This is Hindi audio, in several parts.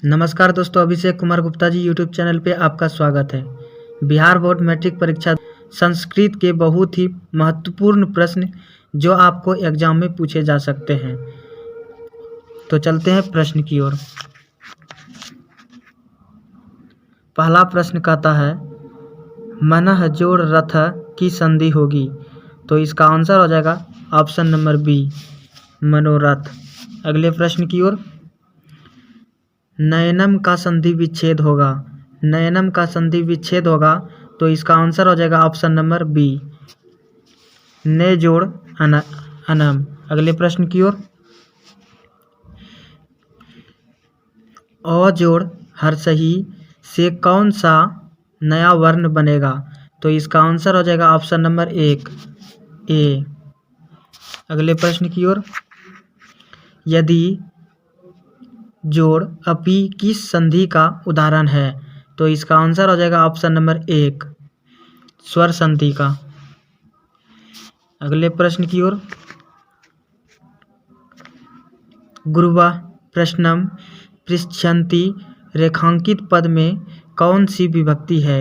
नमस्कार दोस्तों, अभिषेक कुमार गुप्ता जी यूट्यूब चैनल पे आपका स्वागत है। बिहार बोर्ड मैट्रिक परीक्षा संस्कृत के बहुत ही महत्वपूर्ण प्रश्न जो आपको एग्जाम में पूछे जा सकते हैं। तो चलते हैं प्रश्न की ओर। पहला प्रश्न कहता है, मनः जोड़ रथ की संधि होगी। तो इसका आंसर हो जाएगा ऑप्शन नंबर बी, मनोरथ। अगले प्रश्न की ओर। नयनम का संधि विच्छेद होगा। नयनम का संधि विच्छेद होगा तो इसका आंसर हो जाएगा ऑप्शन नंबर बी, ने जोड़ अनम। अगले प्रश्न की ओर। अ जोड़ हर्षही से कौन सा नया वर्ण बनेगा। तो इसका आंसर हो जाएगा ऑप्शन नंबर एक, ए। अगले प्रश्न की ओर। यदि जोड़ अपि किस संधि का उदाहरण है। तो इसका आंसर हो जाएगा ऑप्शन नंबर एक, स्वर संधि का। अगले प्रश्न की ओर। गुरुवा प्रश्नम पृच्छन्ति रेखांकित पद में कौन सी विभक्ति है।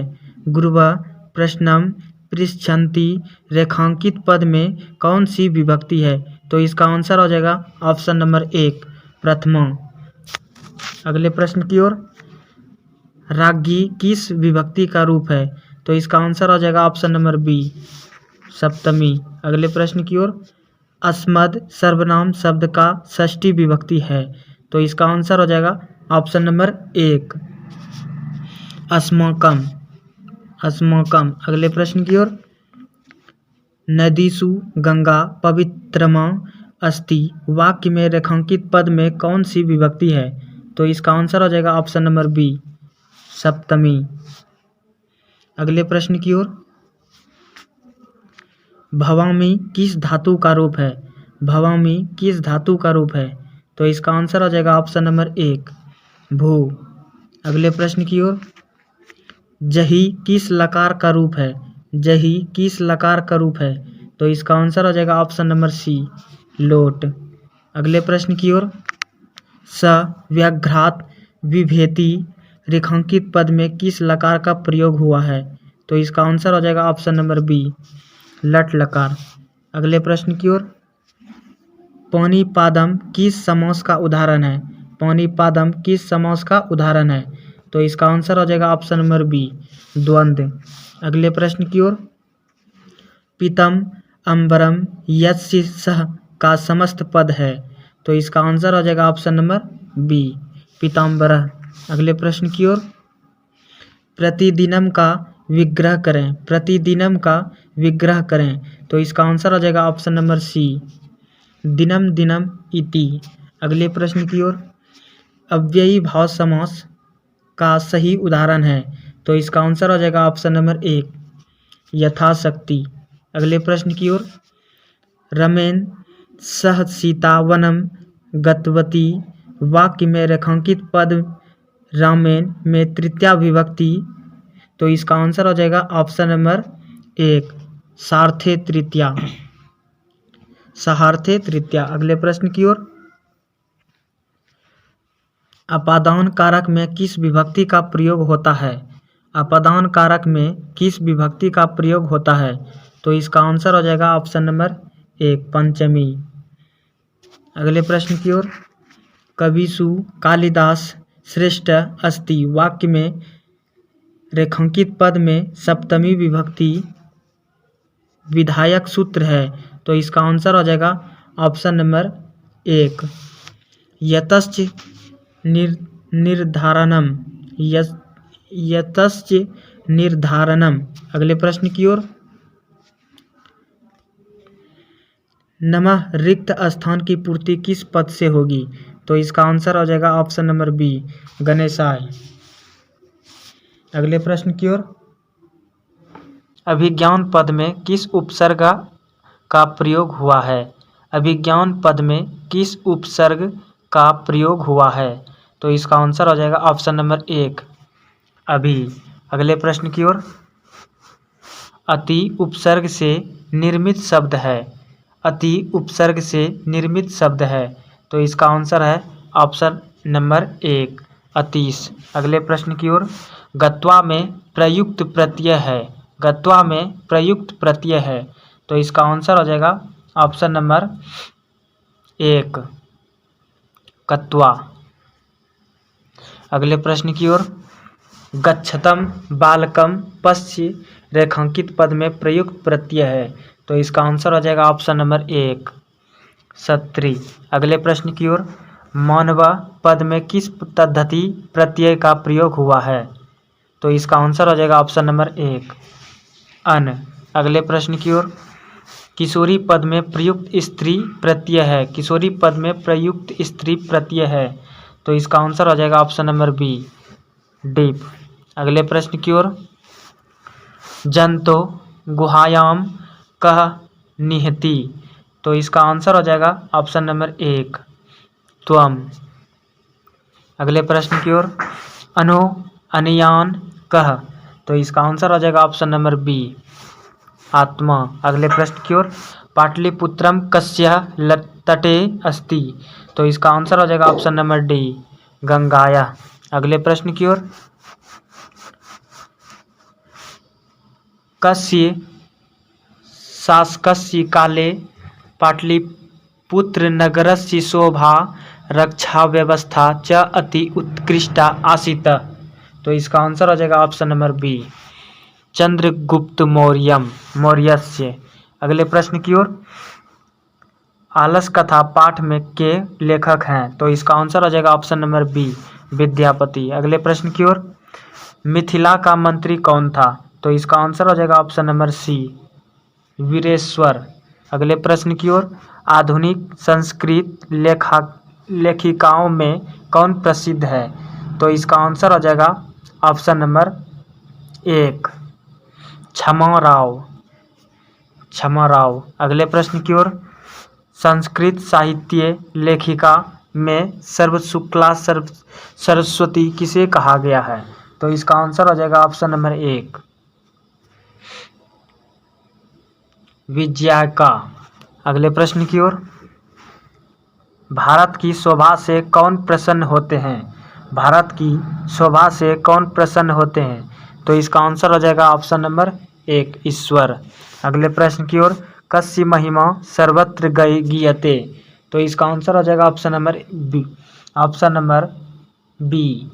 गुरुवा प्रश्नम पृच्छन्ति रेखांकित पद में कौन सी विभक्ति है। तो इसका आंसर हो जाएगा ऑप्शन नंबर एक, प्रथमा। अगले प्रश्न की ओर। राज्ञी किस विभक्ति का रूप है। तो इसका आंसर हो जाएगा ऑप्शन नंबर बी, सप्तमी। अगले प्रश्न की ओर। अस्मद सर्वनाम शब्द का षष्ठी विभक्ति है। तो इसका आंसर हो जाएगा ऑप्शन नंबर एक, अस्माकम। अस्माकम। अगले प्रश्न की ओर। नदीसु गंगा पवित्रमा अस्ति वाक्य में रेखांकित पद में कौन सी विभक्ति है। तो इसका आंसर हो जाएगा ऑप्शन नंबर बी, सप्तमी। अगले प्रश्न की ओर। भवामी किस धातु का रूप है। भवामी किस धातु का रूप है। तो इसका आंसर हो जाएगा ऑप्शन नंबर एक, भू। अगले प्रश्न की ओर। जही किस लकार का रूप है। जही किस लकार का रूप है। तो इसका आंसर हो जाएगा ऑप्शन नंबर सी, लोट। अगले प्रश्न की ओर। स व्याघ्रात विभेति रेखांकित पद में किस लकार का प्रयोग हुआ है। तो इसका आंसर हो जाएगा ऑप्शन नंबर बी, लट लकार। अगले प्रश्न की ओर। पानीपादम किस समास का उदाहरण है। पानीपादम किस समास का उदाहरण है। तो इसका आंसर हो जाएगा ऑप्शन नंबर बी, द्वंद्व। अगले प्रश्न की ओर। पीतम अंबरम यस्य सह का समस्त पद है। तो इसका आंसर हो जाएगा ऑप्शन नंबर बी, पीताम्बरः। अगले प्रश्न की ओर। प्रतिदिनम का विग्रह करें। प्रतिदिनम का विग्रह करें। तो इसका आंसर हो जाएगा ऑप्शन नंबर सी, दिनम दिनम इति। अगले प्रश्न की ओर। अव्ययी भाव समास का सही उदाहरण है। तो इसका आंसर हो जाएगा ऑप्शन नंबर एक, यथाशक्ति। अगले प्रश्न की ओर। रमेन सह सीता वनम गतवती वाक्य में रेखांकित पद रामेन में तृतीया विभक्ति। तो इसका आंसर हो जाएगा ऑप्शन नंबर एक, सार्थे तृतीया, सहार्थे तृतीया। अगले प्रश्न की ओर। अपादान कारक में किस विभक्ति का प्रयोग होता है। अपादान कारक में किस विभक्ति का प्रयोग होता है। तो इसका आंसर हो जाएगा ऑप्शन नंबर एक, पंचमी। अगले प्रश्न की ओर। कविसु कालिदास श्रेष्ठ अस्ति वाक्य में रेखांकित पद में सप्तमी विभक्ति विधायक सूत्र है। तो इसका आंसर हो जाएगा ऑप्शन नंबर एक, यतश्च निर्धारणम, यतश्च निर्धारणम। अगले प्रश्न की ओर। नमः रिक्त स्थान की पूर्ति किस पद से होगी। तो इसका आंसर हो जाएगा ऑप्शन नंबर बी, गणेशाय। अगले प्रश्न की ओर। अभिज्ञान पद में किस उपसर्ग का प्रयोग हुआ है। अभिज्ञान पद में किस उपसर्ग का प्रयोग हुआ है। तो इसका आंसर हो जाएगा ऑप्शन नंबर एक, अभी। अगले प्रश्न की ओर। अति उपसर्ग से निर्मित शब्द है। अति उपसर्ग से निर्मित शब्द है। तो इसका आंसर है ऑप्शन नंबर एक, अतीश। अगले प्रश्न की ओर, गत्वा में प्रयुक्त प्रत्यय है, गत्वा में प्रयुक्त प्रत्यय है, तो इसका आंसर हो जाएगा ऑप्शन नंबर 1 कत्वा। अगले प्रश्न की ओर, गच्छतम बालकम पश्य रेखांकित पद में प्रयुक्त प्रत्यय है, तो इसका आंसर हो जाएगा ऑप्शन नंबर 1 सत्री। अगले प्रश्न की ओर, मानव पद में किस पद्धति प्रत्यय का प्रयोग हुआ है, तो इसका आंसर हो जाएगा ऑप्शन नंबर 1 अन। अगले प्रश्न की ओर, किशोरी पद में प्रयुक्त स्त्री प्रत्यय है, किशोरी पद में प्रयुक्त स्त्री प्रत्यय है, तो इसका आंसर हो जाएगा ऑप्शन नंबर बी डीप। अगले प्रश्न की ओर, जंतो गुहायाम कह निहति, तो इसका आंसर हो जाएगा ऑप्शन नंबर 1 त्वम। अगले प्रश्न की ओर, अनो अनयान कह, तो इसका आंसर हो जाएगा ऑप्शन नंबर बी आत्मा। अगले प्रश्न की ओर, पाटलिपुत्रम कस्य तटे अस्ति, तो इसका आंसर हो जाएगा ऑप्शन नंबर डी गंगाया। अगले प्रश्न की ओर, कस्य शासकस्य काले पाटलिपुत्र नगरस्य शोभा रक्षा व्यवस्था च अति उत्कृष्टा आसीत्, तो इसका आंसर हो जाएगा ऑप्शन नंबर बी चंद्रगुप्त मौर्यस्य। अगले प्रश्न की ओर, आलस कथा पाठ में के लेखक हैं, तो इसका आंसर हो जाएगा ऑप्शन नंबर बी विद्यापति। अगले प्रश्न की ओर, मिथिला का मंत्री कौन था, तो इसका आंसर हो जाएगा ऑप्शन नंबर सी वीरेश्वर। अगले प्रश्न की ओर, आधुनिक संस्कृत लेखिकाओं में कौन प्रसिद्ध है, तो इसका आंसर हो जाएगा ऑप्शन नंबर 1 क्षमा राव। अगले प्रश्न की ओर, संस्कृत साहित्य लेखिका में सर्वशुक्ला सरस्वती किसे कहा गया है, तो इसका आंसर हो जाएगा ऑप्शन नंबर 1 विजयाका। अगले प्रश्न की ओर, भारत की शोभा से कौन प्रसन्न होते हैं, भारत की शोभा से कौन प्रसन्न होते हैं, तो इसका आंसर हो जाएगा ऑप्शन नंबर 1 ईश्वर। अगले प्रश्न की ओर, कस्य महिमा सर्वत्र गीयते, तो इसका आंसर हो जाएगा ऑप्शन नंबर बी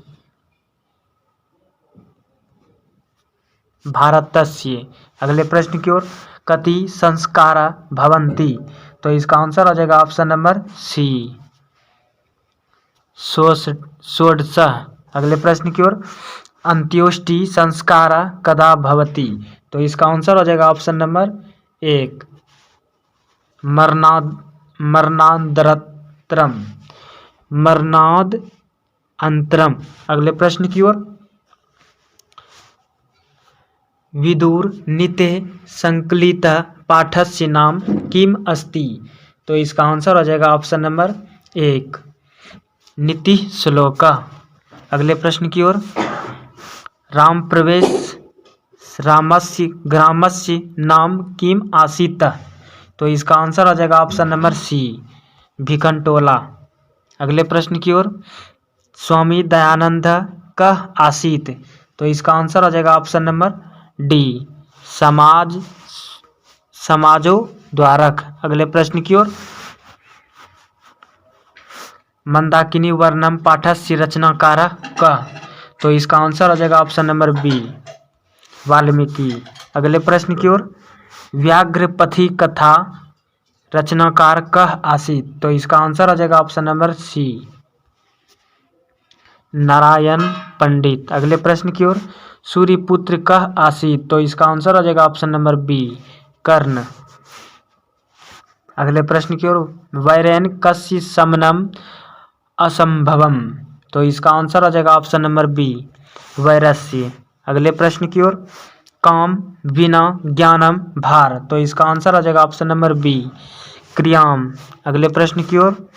भारतस्य। अगले प्रश्न की ओर, कति संस्कारा भवन्ति, तो इसका आंसर हो जाएगा ऑप्शन नंबर सी षोडश। अगले प्रश्न की ओर, अंत्योष्टि संस्कारा कदा भवति, तो इसका आंसर हो जाएगा ऑप्शन नंबर 1 मरणाद अंतरम। अगले प्रश्न की ओर, विदुर नीते संकलित पाठस्य नाम किम अस्ति, तो इसका आंसर हो जाएगा ऑप्शन नंबर 1 नीति श्लोका। अगले प्रश्न की ओर, राम प्रवेश रामस्य ग्रामस्य नाम किम आसीत्, तो इसका आंसर हो जाएगा ऑप्शन नंबर सी भिखनटोला। अगले प्रश्न की ओर, स्वामी दयानंद कह आसीत्, तो इसका आंसर हो जाएगा ऑप्शन नंबर डी समाजो द्वारक। अगले प्रश्न की ओर, मंदाकिनी वर्णम पाठस्य रचनाकार कह, तो इसका आंसर हो जाएगा ऑप्शन नंबर बी वाल्मीकि। अगले प्रश्न की ओर, व्याघ्रपथी कथा रचनाकार कह आसीत्, तो इसका आंसर हो जाएगा ऑप्शन नंबर सी नारायण पंडित। अगले प्रश्न की ओर, सूर्यपुत्र कह आसीत्, तो इसका आंसर हो जाएगा ऑप्शन नंबर बी कर्ण। अगले प्रश्न की ओर, वैरेन कस्य समनम असंभवम, तो इसका आंसर हो जाएगा ऑप्शन नंबर बी वैरस्य। अगले प्रश्न की ओर, काम विना ज्ञानम भार, तो इसका आंसर हो जाएगा ऑप्शन नंबर बी क्रियाम। अगले प्रश्न की ओर,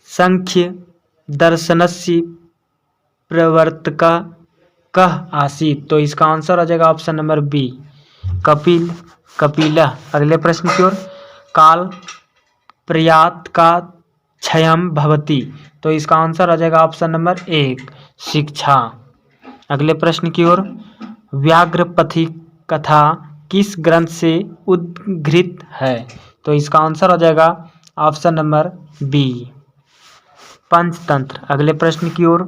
संख्य दर्शनस्य प्रवर्तक कह आसीत्, तो इसका आंसर हो जाएगा ऑप्शन नंबर बी कपिला। अगले प्रश्न की ओर, काल प्रयात का क्षयम भवति, तो इसका आंसर आ जाएगा ऑप्शन नंबर 1 शिक्षा। अगले प्रश्न की ओर, व्याघ्रपथी कथा किस ग्रंथ से उद्धृत है? तो इसका आंसर हो जाएगा ऑप्शन नंबर बी पंचतंत्र। अगले प्रश्न की ओर,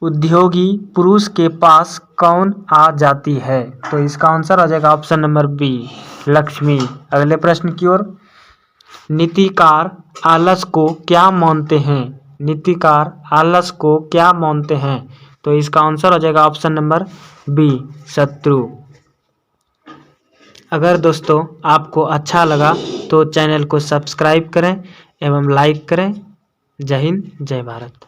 उद्योगी पुरुष के पास कौन आ जाती है? तो इसका आंसर हो जाएगा ऑप्शन नंबर बी लक्ष्मी। अगले प्रश्न की ओर, नीतिकार आलस को क्या मानते हैं? नीतिकार आलस को क्या मानते हैं? तो इसका आंसर हो जाएगा ऑप्शन नंबर बी शत्रु। अगर दोस्तों आपको अच्छा लगा तो चैनल को सब्सक्राइब करें एवं लाइक करें। जय हिंद, जय भारत।